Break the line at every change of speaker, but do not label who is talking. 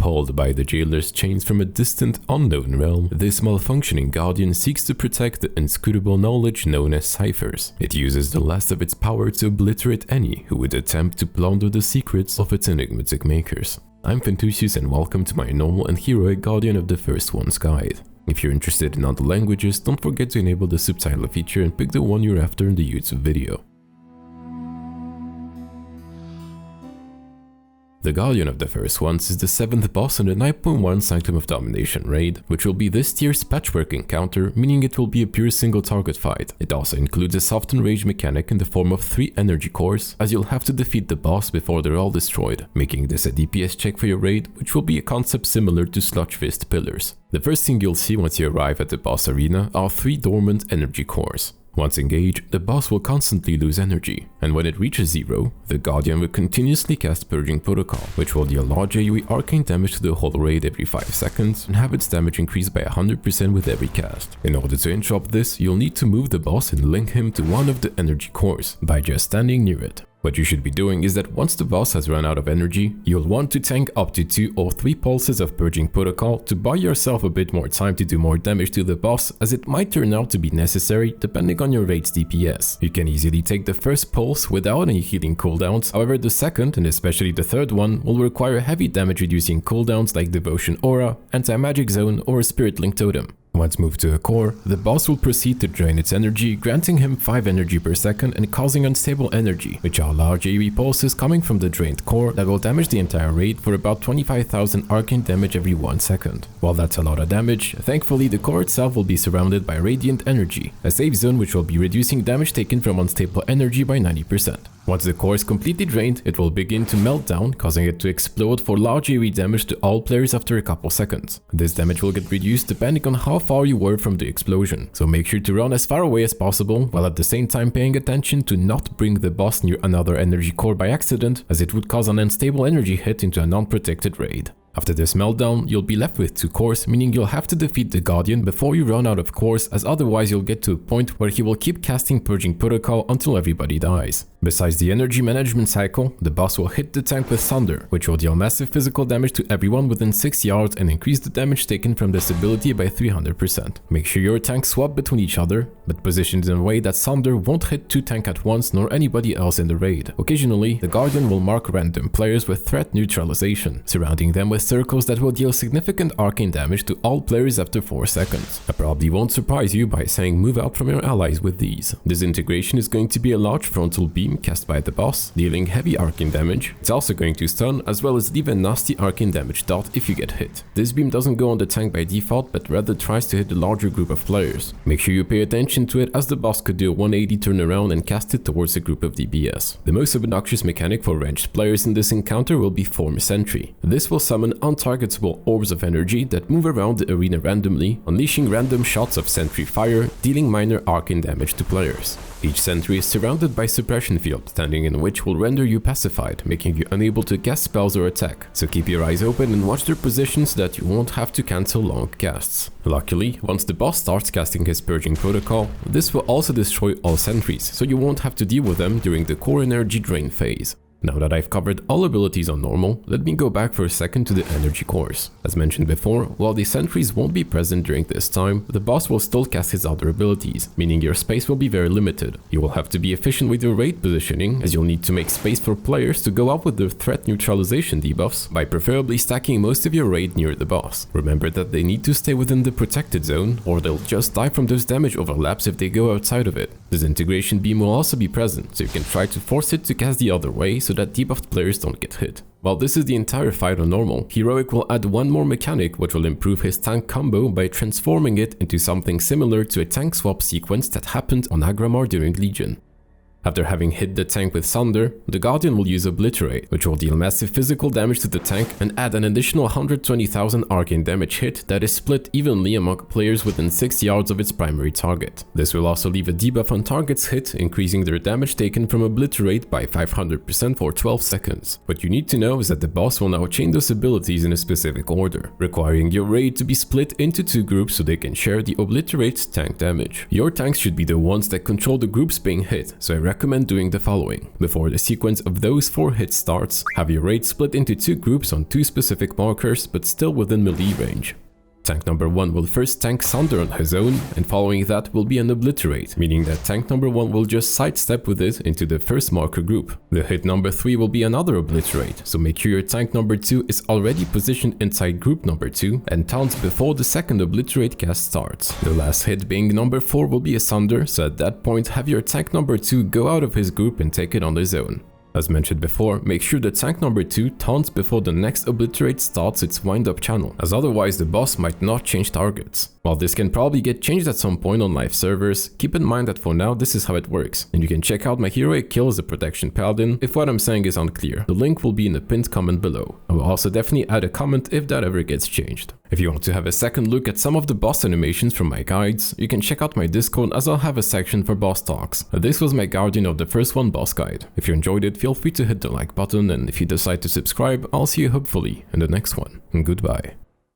hauled by the jailer's chains from a distant, unknown realm, this malfunctioning guardian seeks to protect the inscrutable knowledge known as ciphers. It uses the last of its power to obliterate any who would attempt to plunder the secrets of its enigmatic makers. I'm Fintusius and welcome to my normal and heroic Guardian of the First Ones guide. If you're interested in other languages, don't forget to enable the subtitle feature and pick the one you're after in the YouTube video. The Guardian of the First Ones is the 7th boss in the 9.1 Sanctum of Domination raid, which will be this tier's patchwork encounter, meaning it will be a pure single target fight. It also includes a softened rage mechanic in the form of 3 energy cores, as you'll have to defeat the boss before they're all destroyed, making this a DPS check for your raid, which will be a concept similar to Sludge Fist pillars. The first thing you'll see once you arrive at the boss arena are 3 dormant energy cores. Once engaged, the boss will constantly lose energy, and when it reaches 0, the Guardian will continuously cast Purging Protocol, which will deal large AoE arcane damage to the whole raid every 5 seconds and have its damage increase by 100% with every cast. In order to interrupt this, you'll need to move the boss and link him to one of the energy cores by just standing near it. What you should be doing is that once the boss has run out of energy, you'll want to tank up to 2 or 3 pulses of Purging Protocol to buy yourself a bit more time to do more damage to the boss, as it might turn out to be necessary depending on your raid's DPS. You can easily take the first pulse without any healing cooldowns, however the second and especially the third one will require heavy damage reducing cooldowns like Devotion Aura, Anti-Magic Zone or a Spirit Link Totem. Once moved to a core, the boss will proceed to drain its energy, granting him 5 energy per second and causing unstable energy, which are large AoE pulses coming from the drained core that will damage the entire raid for about 25,000 arcane damage every 1 second. While that's a lot of damage, thankfully the core itself will be surrounded by radiant energy, a safe zone which will be reducing damage taken from unstable energy by 90%. Once the core is completely drained, it will begin to melt down, causing it to explode for large AoE damage to all players after a couple seconds. This damage will get reduced depending on how far you were from the explosion, so make sure to run as far away as possible, while at the same time paying attention to not bring the boss near another energy core by accident, as it would cause an unstable energy hit into a non-protected raid. After this meltdown, you'll be left with 2 cores, meaning you'll have to defeat the Guardian before you run out of cores, as otherwise you'll get to a point where he will keep casting Purging Protocol until everybody dies. Besides the energy management cycle, the boss will hit the tank with Thunder, which will deal massive physical damage to everyone within 6 yards and increase the damage taken from this ability by 300%. Make sure your tanks swap between each other, but positioned in a way that Thunder won't hit 2 tanks at once nor anybody else in the raid. Occasionally, the Guardian will mark random players with threat neutralization, surrounding them with circles that will deal significant arcane damage to all players after 4 seconds. I probably won't surprise you by saying move out from your allies with these. This integration is going to be a large frontal beam cast by the boss, dealing heavy arcane damage. It's also going to stun, as well as leave a nasty arcane damage dot if you get hit. This beam doesn't go on the tank by default, but rather tries to hit a larger group of players. Make sure you pay attention to it, as the boss could do a 180 turnaround and cast it towards a group of DPS. The most obnoxious mechanic for ranged players in this encounter will be Form Sentry. This will summon untargetable orbs of energy that move around the arena randomly, unleashing random shots of sentry fire, dealing minor arcane damage to players. Each sentry is surrounded by suppression field, standing in which will render you pacified, making you unable to cast spells or attack, so keep your eyes open and watch their positions so that you won't have to cancel long casts. Luckily, once the boss starts casting his Purging Protocol, this will also destroy all sentries, so you won't have to deal with them during the core energy drain phase. Now that I've covered all abilities on normal, let me go back for a second to the energy cores. As mentioned before, while the sentries won't be present during this time, the boss will still cast his other abilities, meaning your space will be very limited. You will have to be efficient with your raid positioning, as you'll need to make space for players to go up with their threat neutralization debuffs by preferably stacking most of your raid near the boss. Remember that they need to stay within the protected zone, or they'll just die from those damage overlaps if they go outside of it. This integration beam will also be present, so you can try to force it to cast the other way so that debuffed players don't get hit. While this is the entire fight on normal, Heroic will add one more mechanic which will improve his tank combo by transforming it into something similar to a tank swap sequence that happened on Agramar during Legion. After having hit the tank with Thunder, the Guardian will use Obliterate, which will deal massive physical damage to the tank and add an additional 120,000 arcane damage hit that is split evenly among players within 6 yards of its primary target. This will also leave a debuff on targets hit, increasing their damage taken from Obliterate by 500% for 12 seconds. What you need to know is that the boss will now chain those abilities in a specific order, requiring your raid to be split into 2 groups so they can share the Obliterate tank damage. Your tanks should be the ones that control the groups being hit, so I recommend doing the following. Before the sequence of those 4 hits starts, have your raid split into 2 groups on 2 specific markers but still within melee range. Tank number 1 will first tank Sunder on his own, and following that will be an Obliterate, meaning that tank number 1 will just sidestep with it into the first marker group. The hit number 3 will be another Obliterate, so make sure your tank number 2 is already positioned inside group number 2 and taunts before the second Obliterate cast starts. The last hit being number 4 will be a Sunder, so at that point have your tank number 2 go out of his group and take it on his own. As mentioned before, make sure the tank number 2 taunts before the next Obliterate starts its wind-up channel, as otherwise the boss might not change targets. While this can probably get changed at some point on live servers, keep in mind that for now this is how it works, and you can check out my heroic kill as a Protection Paladin if what I'm saying is unclear. The link will be in the pinned comment below. I will also definitely add a comment if that ever gets changed. If you want to have a second look at some of the boss animations from my guides, you can check out my Discord as I'll have a section for boss talks. This was my Guardian of the First One boss guide. If you enjoyed it, feel free to hit the like button, and if you decide to subscribe, I'll see you hopefully in the next one. Goodbye.